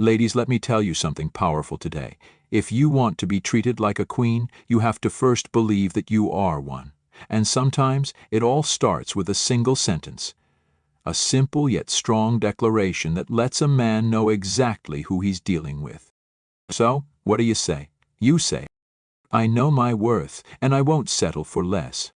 Ladies, let me tell you something powerful today. If you want to be treated like a queen, you have to first believe that you are one. And sometimes it all starts with a single sentence. A simple yet strong declaration that lets a man know exactly who he's dealing with. So, what do you say? You say, I know my worth, and I won't settle for less.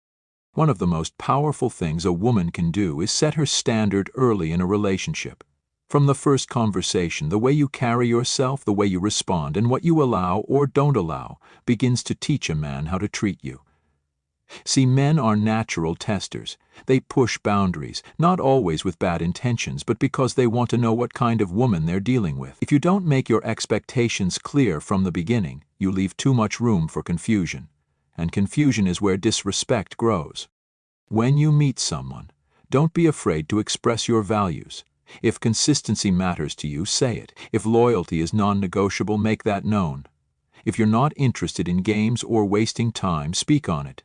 One of the most powerful things a woman can do is set her standard early in a relationship. From the first conversation, the way you carry yourself, the way you respond, and what you allow or don't allow begins to teach a man how to treat you. See, men are natural testers. They push boundaries, not always with bad intentions, but because they want to know what kind of woman they're dealing with. If you don't make your expectations clear from the beginning, you leave too much room for confusion. And confusion is where disrespect grows. When you meet someone, don't be afraid to express your values. If consistency matters to you, say it. If loyalty is non-negotiable, make that known. If you're not interested in games or wasting time, speak on it.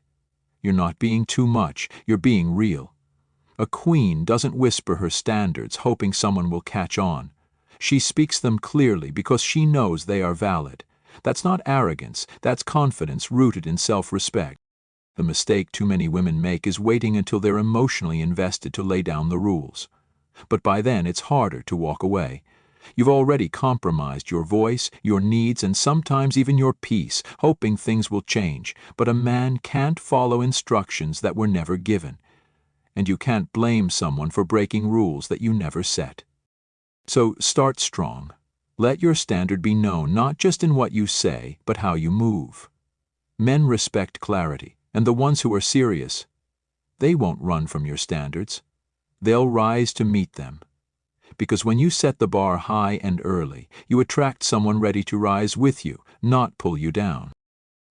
You're not being too much, you're being real. A queen doesn't whisper her standards hoping someone will catch on. She speaks them clearly because she knows they are valid. That's not arrogance, that's confidence rooted in self-respect. The mistake too many women make is waiting until they're emotionally invested to lay down the rules. But by then it's harder to walk away. You've already compromised your voice, your needs, and sometimes even your peace, hoping things will change. But a man can't follow instructions that were never given. And you can't blame someone for breaking rules that you never set. So start strong. Let your standard be known not just in what you say, but how you move. Men respect clarity, and the ones who are serious, they won't run from your standards. They'll rise to meet them. Because when you set the bar high and early, you attract someone ready to rise with you, not pull you down.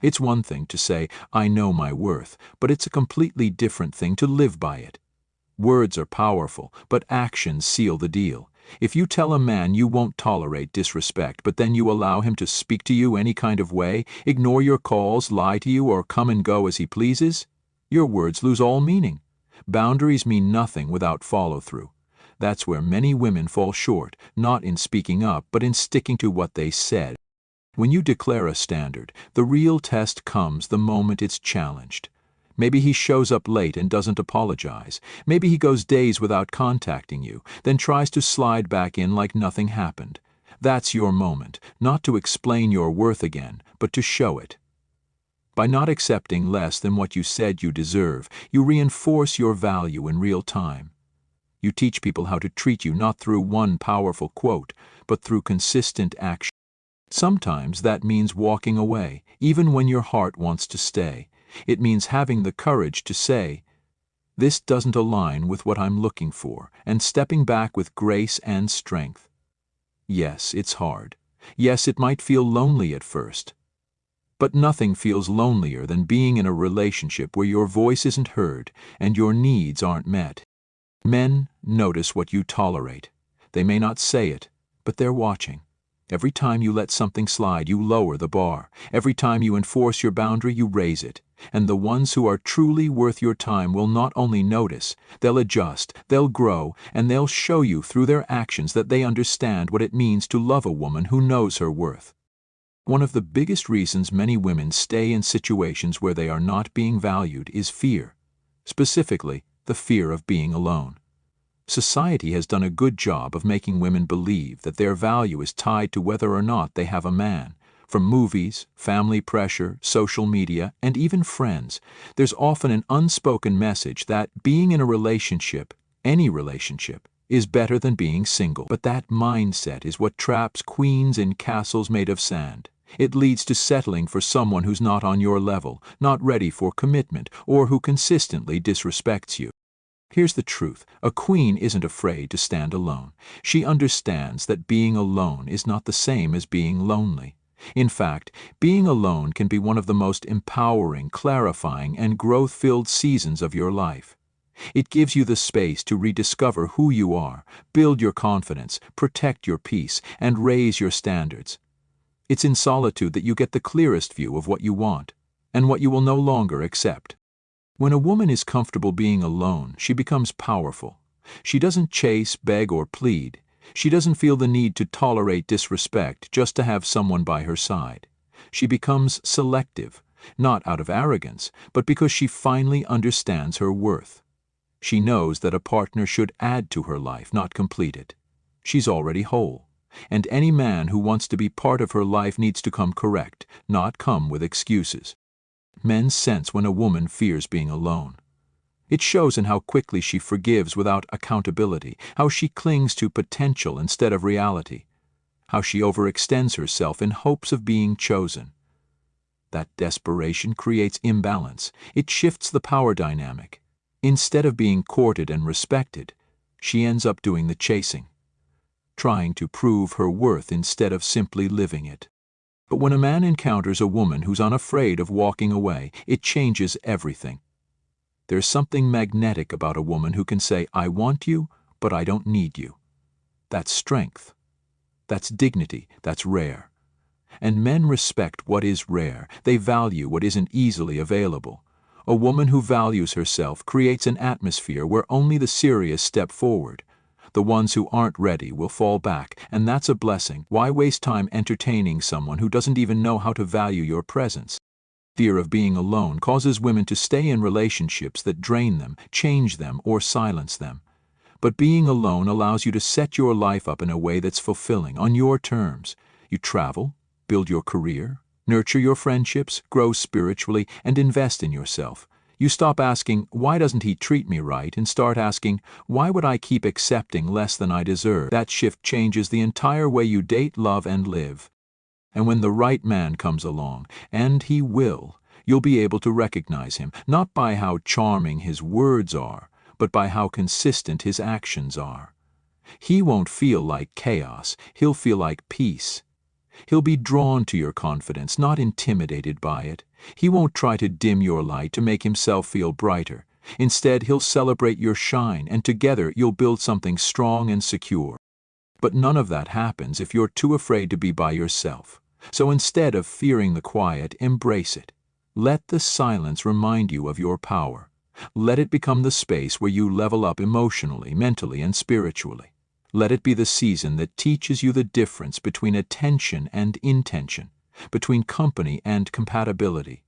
It's one thing to say, I know my worth, but it's a completely different thing to live by it. Words are powerful, but actions seal the deal. If you tell a man you won't tolerate disrespect, but then you allow him to speak to you any kind of way, ignore your calls, lie to you, or come and go as he pleases, your words lose all meaning. Boundaries mean nothing without follow-through. That's where many women fall short, not in speaking up, but in sticking to what they said. When you declare a standard, the real test comes the moment it's challenged. Maybe he shows up late and doesn't apologize. Maybe he goes days without contacting you, then tries to slide back in like nothing happened. That's your moment, not to explain your worth again, but to show it. By not accepting less than what you said you deserve, you reinforce your value in real time. You teach people how to treat you not through one powerful quote, but through consistent action. Sometimes that means walking away, even when your heart wants to stay. It means having the courage to say, this doesn't align with what I'm looking for, and stepping back with grace and strength. Yes, it's hard. Yes, it might feel lonely at first. But nothing feels lonelier than being in a relationship where your voice isn't heard and your needs aren't met. Men notice what you tolerate. They may not say it, but they're watching. Every time you let something slide, you lower the bar. Every time you enforce your boundary, you raise it. And the ones who are truly worth your time will not only notice, they'll adjust, they'll grow, and they'll show you through their actions that they understand what it means to love a woman who knows her worth. One of the biggest reasons many women stay in situations where they are not being valued is fear. Specifically, the fear of being alone. Society has done a good job of making women believe that their value is tied to whether or not they have a man. From movies, family pressure, social media, and even friends, there's often an unspoken message that being in a relationship, any relationship, is better than being single. But that mindset is what traps queens in castles made of sand. It leads to settling for someone who's not on your level, not ready for commitment, or who consistently disrespects you. Here's the truth. A queen isn't afraid to stand alone. She understands that being alone is not the same as being lonely. In fact, being alone can be one of the most empowering, clarifying, and growth-filled seasons of your life. It gives you the space to rediscover who you are, build your confidence, protect your peace, and raise your standards. It's in solitude that you get the clearest view of what you want, and what you will no longer accept. When a woman is comfortable being alone, she becomes powerful. She doesn't chase, beg, or plead. She doesn't feel the need to tolerate disrespect just to have someone by her side. She becomes selective, not out of arrogance, but because she finally understands her worth. She knows that a partner should add to her life, not complete it. She's already whole, and any man who wants to be part of her life needs to come correct, not come with excuses. Men sense when a woman fears being alone. It shows in how quickly she forgives without accountability, how she clings to potential instead of reality, how she overextends herself in hopes of being chosen. That desperation creates imbalance. It shifts the power dynamic. Instead of being courted and respected, she ends up doing the chasing, trying to prove her worth instead of simply living it. But when a man encounters a woman who's unafraid of walking away, it changes everything. There's something magnetic about a woman who can say, "I want you, but I don't need you." That's strength. That's dignity. That's rare. And men respect what is rare. They value what isn't easily available. A woman who values herself creates an atmosphere where only the serious step forward. The ones who aren't ready will fall back, and that's a blessing. Why waste time entertaining someone who doesn't even know how to value your presence? Fear of being alone causes women to stay in relationships that drain them, change them, or silence them. But being alone allows you to set your life up in a way that's fulfilling, on your terms. You travel, build your career, nurture your friendships, grow spiritually, and invest in yourself. You stop asking, "Why doesn't he treat me right?" and start asking, "Why would I keep accepting less than I deserve?" That shift changes the entire way you date, love, and live. And when the right man comes along, and he will, you'll be able to recognize him, not by how charming his words are, but by how consistent his actions are. He won't feel like chaos, he'll feel like peace. He'll be drawn to your confidence, not intimidated by it. He won't try to dim your light to make himself feel brighter. Instead, he'll celebrate your shine, and together you'll build something strong and secure. But none of that happens if you're too afraid to be by yourself. So instead of fearing the quiet, embrace it. Let the silence remind you of your power. Let it become the space where you level up emotionally, mentally, and spiritually. Let it be the season that teaches you the difference between attention and intention, between company and compatibility,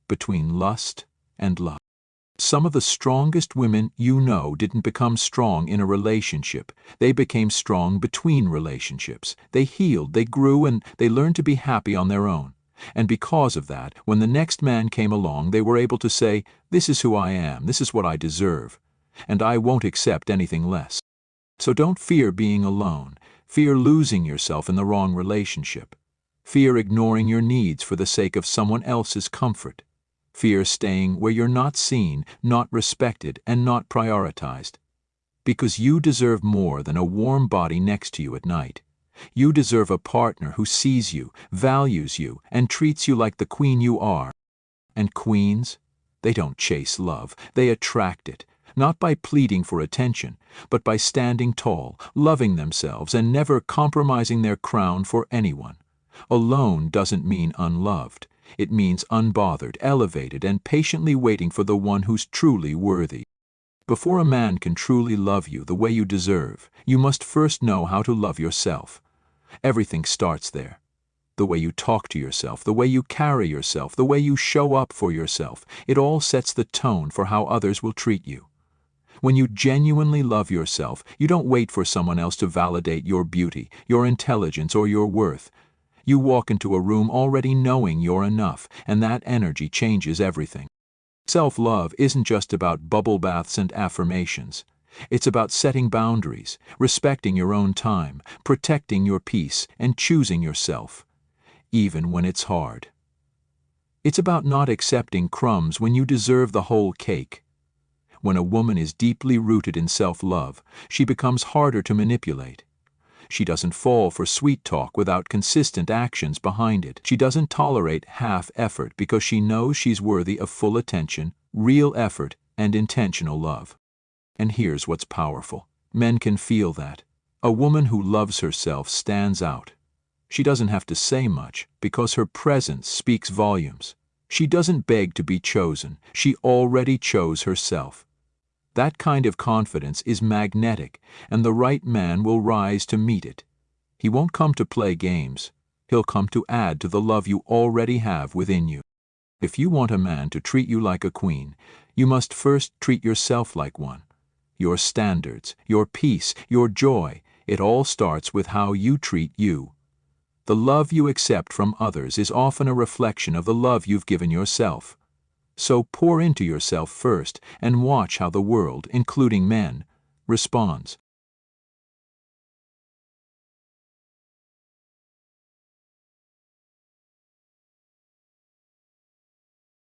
between lust and love. Some of the strongest women you know didn't become strong in a relationship. They became strong between relationships. They healed, they grew, and they learned to be happy on their own. And because of that, when the next man came along, they were able to say, "This is who I am, this is what I deserve, and I won't accept anything less." So don't fear being alone. Fear losing yourself in the wrong relationship. Fear ignoring your needs for the sake of someone else's comfort. Fear staying where you're not seen, not respected, and not prioritized. Because you deserve more than a warm body next to you at night. You deserve a partner who sees you, values you, and treats you like the queen you are. And queens, they don't chase love, they attract it, not by pleading for attention, but by standing tall, loving themselves, and never compromising their crown for anyone. Alone doesn't mean unloved. It means unbothered, elevated, and patiently waiting for the one who's truly worthy. Before a man can truly love you the way you deserve, you must first know how to love yourself. Everything starts there. The way you talk to yourself, the way you carry yourself, the way you show up for yourself, it all sets the tone for how others will treat you. When you genuinely love yourself, you don't wait for someone else to validate your beauty, your intelligence, or your worth. You walk into a room already knowing you're enough, and that energy changes everything. Self-love isn't just about bubble baths and affirmations. It's about setting boundaries, respecting your own time, protecting your peace, and choosing yourself, even when it's hard. It's about not accepting crumbs when you deserve the whole cake. When a woman is deeply rooted in self-love, she becomes harder to manipulate. She doesn't fall for sweet talk without consistent actions behind it. She doesn't tolerate half effort because she knows she's worthy of full attention, real effort, and intentional love. And here's what's powerful. Men can feel that. A woman who loves herself stands out. She doesn't have to say much because her presence speaks volumes. She doesn't beg to be chosen. She already chose herself. That kind of confidence is magnetic, and the right man will rise to meet it. He won't come to play games. He'll come to add to the love you already have within you. If you want a man to treat you like a queen, you must first treat yourself like one. Your standards, your peace, your joy, it all starts with how you treat you. The love you accept from others is often a reflection of the love you've given yourself. So pour into yourself first and watch how the world, including men, responds.